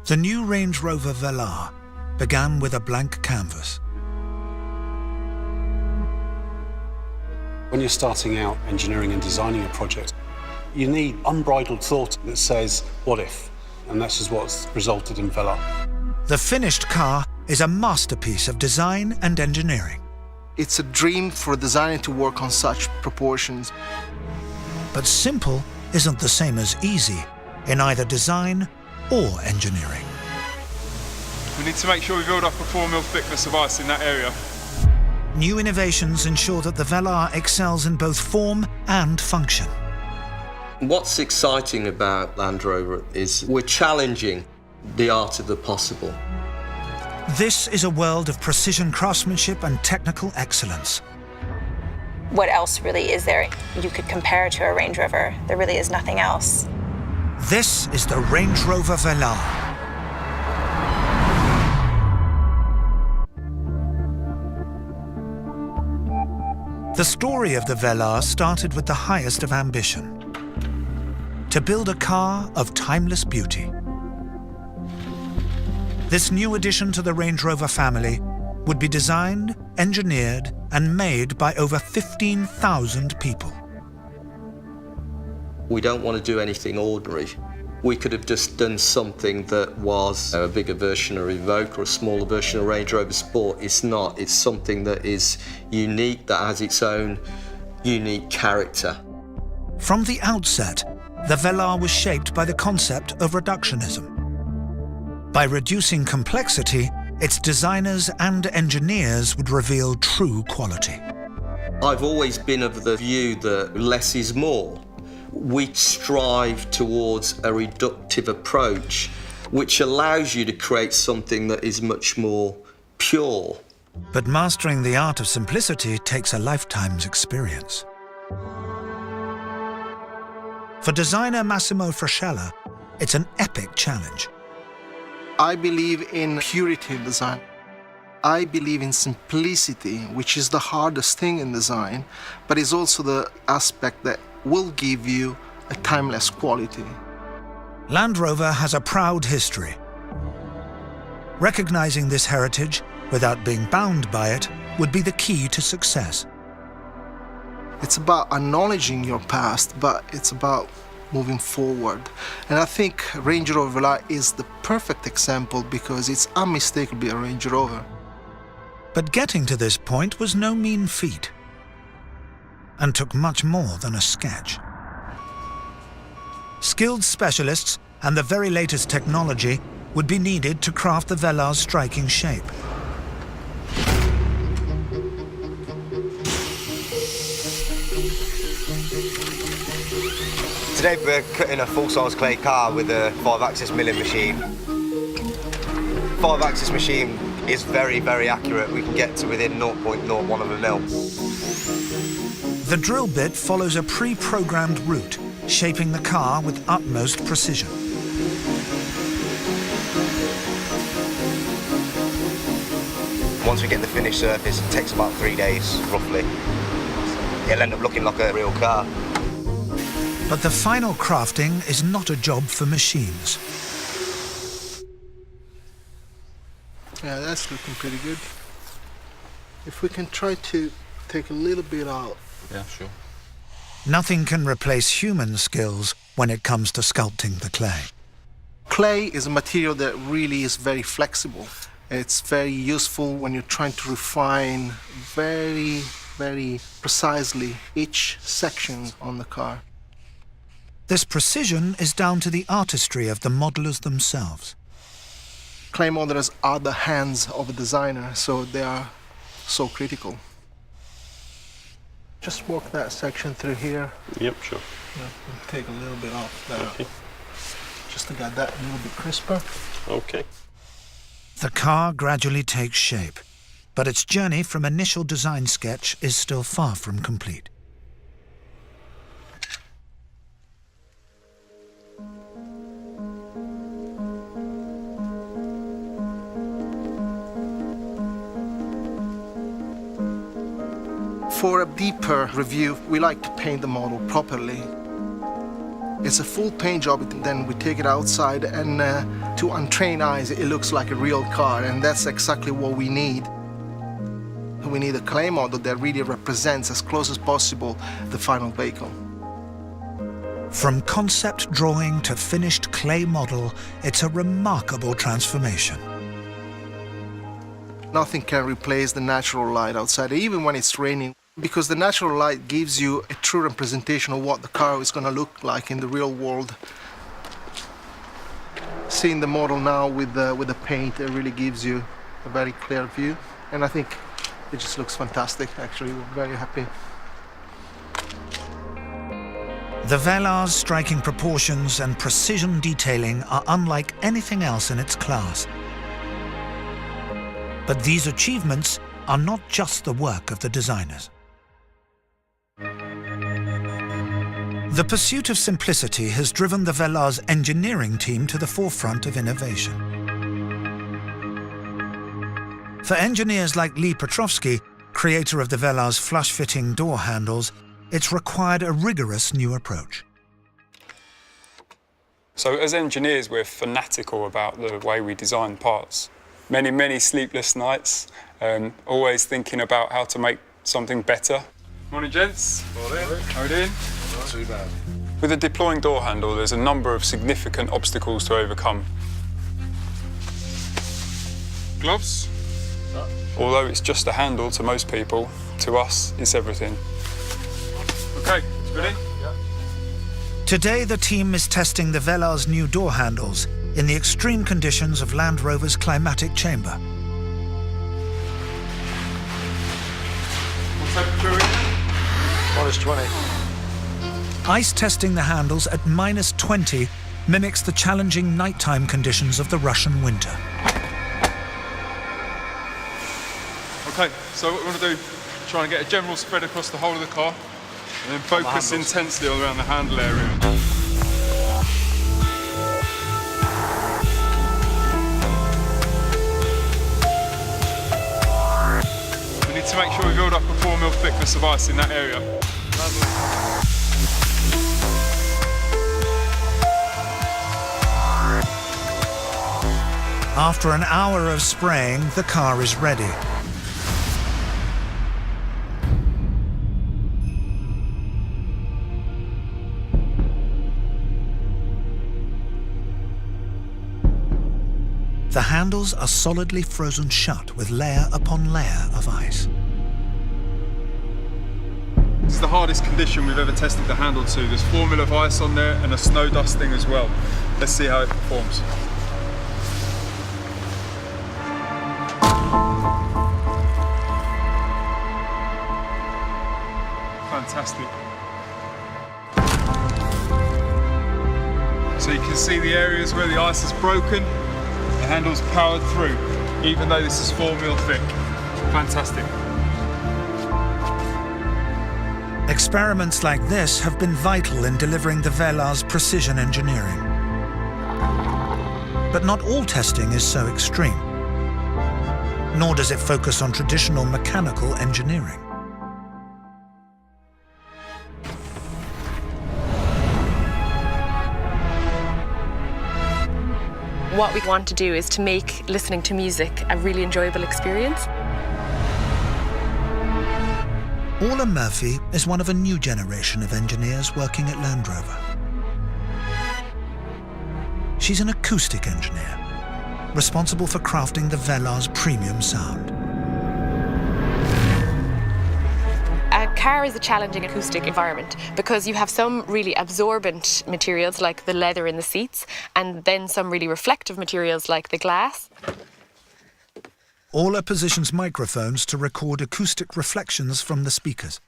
The new Range Rover Velar began with a blank canvas. When you're starting out engineering and designing a project, you need unbridled thought that says, what if? And that's just what's resulted in Velar. The finished car is a masterpiece of design and engineering. It's a dream for a designer to work on such proportions. But simple isn't the same as easy in either design or engineering. We need to make sure we build up a 4 mil thickness of ice in that area. New innovations ensure that the Velar excels in both form and function. What's exciting about Land Rover is we're challenging the art of the possible. This is a world of precision craftsmanship and technical excellence. What else really is there you could compare to a Range Rover? There really is nothing else. This is the Range Rover Velar. The story of the Velar started with the highest of ambition: to build a car of timeless beauty. This new addition to the Range Rover family would be designed, engineered, and made by over 15,000 people. We don't want to do anything ordinary. We could have just done something that was a bigger version of Evoque or a smaller version of Range Rover Sport. It's not. It's something that is unique, that has its own unique character. From the outset, the Velar was shaped by the concept of reductionism. By reducing complexity, its designers and engineers would reveal true quality. I've always been of the view that less is more. We strive towards a reductive approach, which allows you to create something that is much more pure. But mastering the art of simplicity takes a lifetime's experience. For designer Massimo Frascella, it's an epic challenge. I believe in purity in design. I believe in simplicity, which is the hardest thing in design, but is also the aspect that will give you a timeless quality. Land Rover has a proud history. Recognizing this heritage without being bound by it would be the key to success. It's about acknowledging your past, but it's about moving forward. And I think Range Rover Velar is the perfect example because it's unmistakably a Range Rover. But getting to this point was no mean feat, and took much more than a sketch. Skilled specialists and the very latest technology would be needed to craft the Velar's striking shape. Today we're cutting a full-size clay car with a 5-axis milling machine. 5-axis machine is very, very accurate. We can get to within 0.01 of a mil. The drill bit follows a pre-programmed route, shaping the car with utmost precision. Once we get the finished surface, it takes about 3 days, roughly. It'll end up looking like a real car. But the final crafting is not a job for machines. Yeah, that's looking pretty good. If we can try to take a little bit out. Yeah, sure. Nothing can replace human skills when it comes to sculpting the clay. Clay is a material that really is very flexible. It's very useful when you're trying to refine very, very precisely each section on the car. This precision is down to the artistry of the modelers themselves. Clay modelers are the hands of a designer, so they are so critical. Just walk that section through here. Yep, sure. Yeah, we'll take a little bit off there. Okay. Just to get that a little bit crisper. Okay. The car gradually takes shape, but its journey from initial design sketch is still far from complete. For a deeper review, we like to paint the model properly. It's a full paint job, then we take it outside, and to untrained eyes it looks like a real car, and that's exactly what we need. We need a clay model that really represents as close as possible the final vehicle. From concept drawing to finished clay model, it's a remarkable transformation. Nothing can replace the natural light outside, even when it's raining, because the natural light gives you a true representation of what the car is going to look like in the real world. Seeing the model now with the paint, it really gives you a very clear view, and I think it just looks fantastic. Actually, we're very happy. The Velar's striking proportions and precision detailing are unlike anything else in its class. But these achievements are not just the work of the designers. The pursuit of simplicity has driven the Velar's engineering team to the forefront of innovation. For engineers like Lee Petrovsky, creator of the Velar's flush-fitting door handles, it's required a rigorous new approach. So as engineers, we're fanatical about the way we design parts. Many sleepless nights, always thinking about how to make something better. Morning, gents. Morning. How are you doing? Not too bad. With a deploying door handle, there's a number of significant obstacles to overcome. Gloves. Although it's just a handle to most people, to us, it's everything. Okay, ready? Yeah. Today, the team is testing the Velar's new door handles in the extreme conditions of Land Rover's climatic chamber. What temperature is it? -20. Ice testing the handles at -20 mimics the challenging nighttime conditions of the Russian winter. Okay, so what we want to do, try and get a general spread across the whole of the car, and then focus intensely all around the handle area. We need to make sure we build up a 4 mm thickness of ice in that area. After an hour of spraying, the car is ready. The handles are solidly frozen shut with layer upon layer of ice. This is the hardest condition we've ever tested the handle to. There's 4 mm of ice on there and a snow dusting as well. Let's see how it performs. Fantastic. So you can see the areas where the ice is broken. The handle's powered through, even though this is 4 mm thick. Fantastic. Experiments like this have been vital in delivering the Velar's precision engineering. But not all testing is so extreme, nor does it focus on traditional mechanical engineering. What we want to do is to make listening to music a really enjoyable experience. Orla Murphy is one of a new generation of engineers working at Land Rover. She's an acoustic engineer, responsible for crafting the Velar's premium sound. A car is a challenging acoustic environment because you have some really absorbent materials like the leather in the seats, and then some really reflective materials like the glass. Orla positions microphones to record acoustic reflections from the speakers.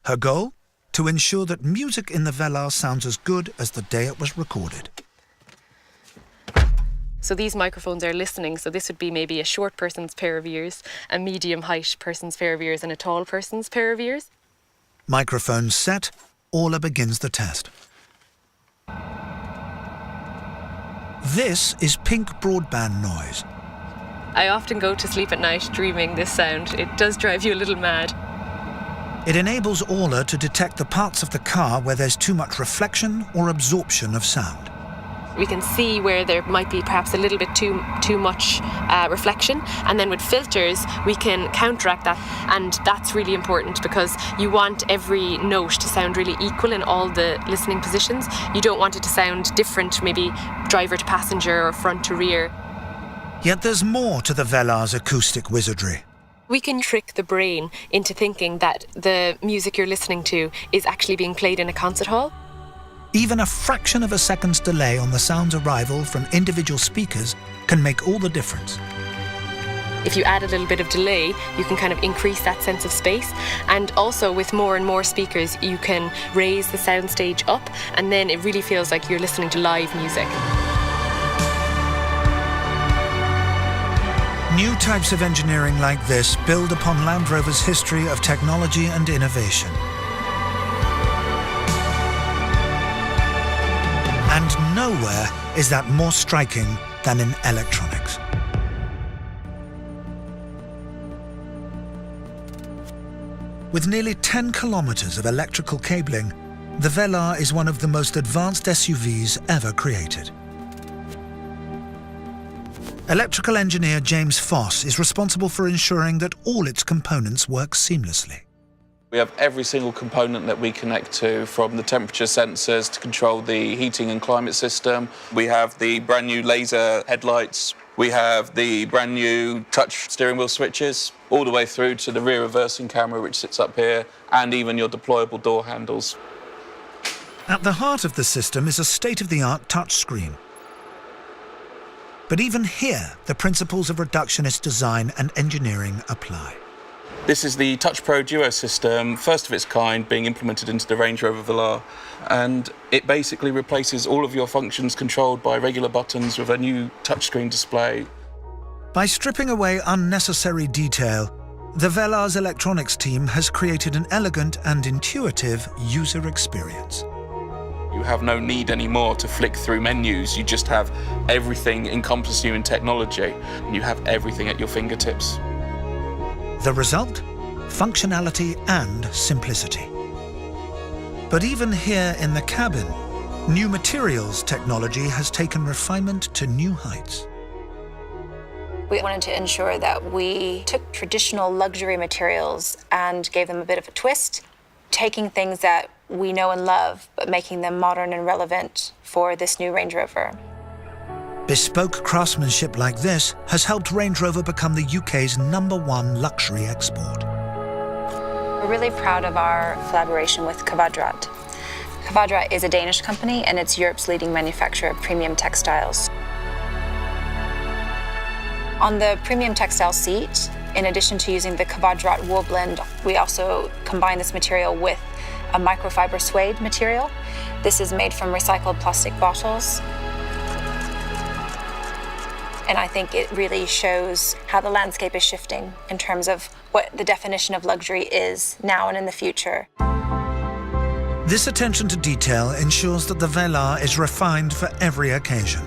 Her goal? To ensure that music in the Velar sounds as good as the day it was recorded. So these microphones are listening, so this would be maybe a short person's pair of ears, a medium height person's pair of ears, and a tall person's pair of ears. Microphones set, Orla begins the test. This is pink broadband noise. I often go to sleep at night dreaming this sound. It does drive you a little mad. It enables Aula to detect the parts of the car where there's too much reflection or absorption of sound. We can see where there might be perhaps a little bit too much reflection, and then with filters we can counteract that, and that's really important because you want every note to sound really equal in all the listening positions. You don't want it to sound different, maybe driver to passenger or front to rear. Yet there's more to the Velar's acoustic wizardry. We can trick the brain into thinking that the music you're listening to is actually being played in a concert hall. Even a fraction of a second's delay on the sound's arrival from individual speakers can make all the difference. If you add a little bit of delay, you can kind of increase that sense of space. And also with more and more speakers, you can raise the soundstage up, and then it really feels like you're listening to live music. New types of engineering like this build upon Land Rover's history of technology and innovation. And nowhere is that more striking than in electronics. With nearly 10 kilometers of electrical cabling, the Velar is one of the most advanced SUVs ever created. Electrical engineer James Foss is responsible for ensuring that all its components work seamlessly. We have every single component that we connect to, from the temperature sensors to control the heating and climate system. We have the brand new laser headlights. We have the brand new touch steering wheel switches, all the way through to the rear reversing camera, which sits up here, and even your deployable door handles. At the heart of the system is a state-of-the-art touchscreen. But even here, the principles of reductionist design and engineering apply. This is the Touch Pro Duo system, first of its kind, being implemented into the Range Rover Velar, and it basically replaces all of your functions controlled by regular buttons with a new touchscreen display. By stripping away unnecessary detail, the Velar's electronics team has created an elegant and intuitive user experience. You have no need anymore to flick through menus. You just have everything encompass you in technology. You have everything at your fingertips. The result? Functionality and simplicity. But even here in the cabin, new materials technology has taken refinement to new heights. We wanted to ensure that we took traditional luxury materials and gave them a bit of a twist, taking things that we know and love, but making them modern and relevant for this new Range Rover. Bespoke craftsmanship like this has helped Range Rover become the UK's #1 luxury export. We're really proud of our collaboration with Kvadrat. Kvadrat is a Danish company, and it's Europe's leading manufacturer of premium textiles. On the premium textile seat, in addition to using the Kvadrat wool blend, we also combine this material with a microfiber suede material. This is made from recycled plastic bottles. And I think it really shows how the landscape is shifting in terms of what the definition of luxury is now and in the future. This attention to detail ensures that the Velar is refined for every occasion.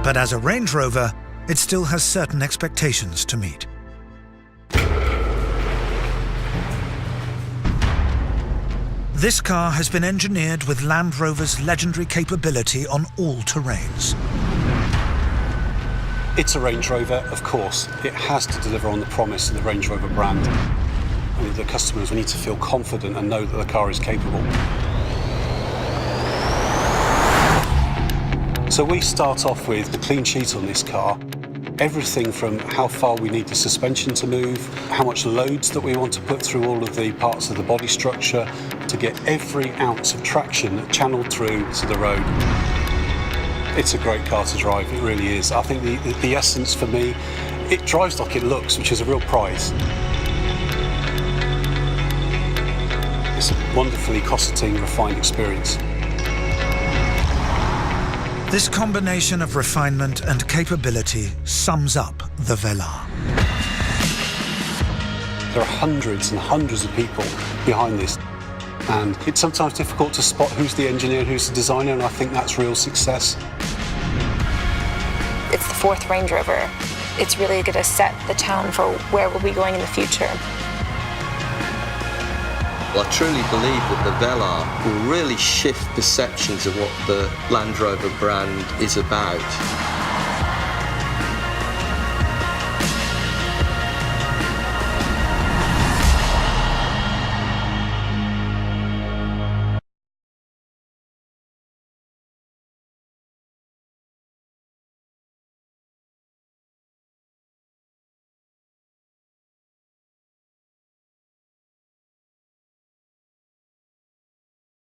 But as a Range Rover, it still has certain expectations to meet. This car has been engineered with Land Rover's legendary capability on all terrains. It's a Range Rover, of course. It has to deliver on the promise of the Range Rover brand. I mean, the customers need to feel confident and know that the car is capable. So we start off with a clean sheet on this car. Everything from how far we need the suspension to move, how much loads that we want to put through all of the parts of the body structure to get every ounce of traction channeled through to the road. It's a great car to drive, it really is. I think the essence for me, it drives like it looks, which is a real prize. It's a wonderfully cosseting, refined experience. This combination of refinement and capability sums up the Velar. There are hundreds and hundreds of people behind this, and it's sometimes difficult to spot who's the engineer and who's the designer, and I think that's real success. It's the 4th Range Rover. It's really going to set the tone for where we'll be going in the future. I truly believe that the Velar will really shift perceptions of what the Land Rover brand is about.